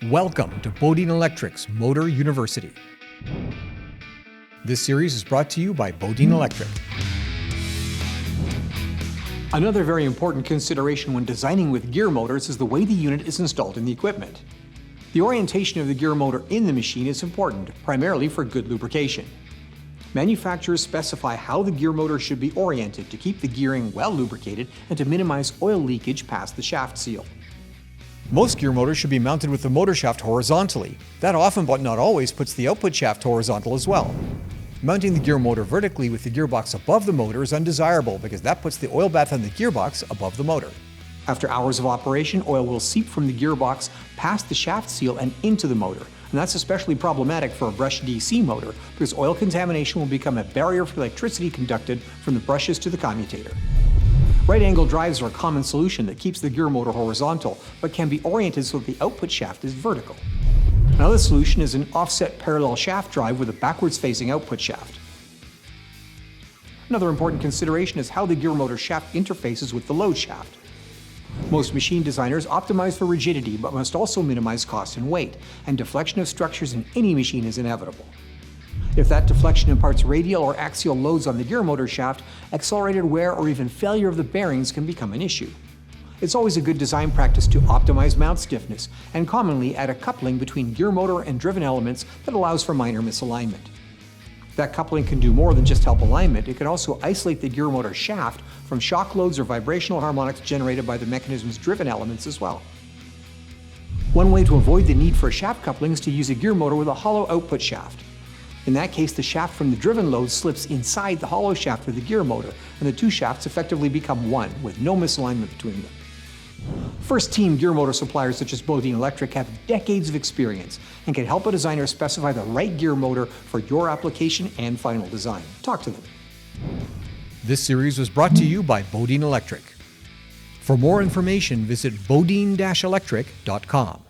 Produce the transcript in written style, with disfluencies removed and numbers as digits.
Welcome to Bodine Electric's Motor University. This series is brought to you by Bodine Electric. Another very important consideration when designing with gear motors is the way the unit is installed in the equipment. The orientation of the gear motor in the machine is important, primarily for good lubrication. Manufacturers specify how the gear motor should be oriented to keep the gearing well lubricated and to minimize oil leakage past the shaft seal. Most gear motors should be mounted with the motor shaft horizontally. That often, but not always, puts the output shaft horizontal as well. Mounting the gear motor vertically with the gearbox above the motor is undesirable because that puts the oil bath on the gearbox above the motor. After hours of operation, oil will seep from the gearbox past the shaft seal and into the motor. And that's especially problematic for a brush DC motor because oil contamination will become a barrier for electricity conducted from the brushes to the commutator. Right-angle drives are a common solution that keeps the gear motor horizontal, but can be oriented so that the output shaft is vertical. Another solution is an offset parallel shaft drive with a backwards-facing output shaft. Another important consideration is how the gear motor shaft interfaces with the load shaft. Most machine designers optimize for rigidity, but must also minimize cost and weight, and deflection of structures in any machine is inevitable. If that deflection imparts radial or axial loads on the gear motor shaft, accelerated wear or even failure of the bearings can become an issue. It's always a good design practice to optimize mount stiffness, and commonly add a coupling between gear motor and driven elements that allows for minor misalignment. That coupling can do more than just help alignment, it can also isolate the gear motor shaft from shock loads or vibrational harmonics generated by the mechanism's driven elements as well. One way to avoid the need for a shaft coupling is to use a gear motor with a hollow output shaft. In that case, the shaft from the driven load slips inside the hollow shaft of the gear motor, and the two shafts effectively become one, with no misalignment between them. First-team gear motor suppliers such as Bodine Electric have decades of experience and can help a designer specify the right gear motor for your application and final design. Talk to them. This series was brought to you by Bodine Electric. For more information, visit bodine-electric.com.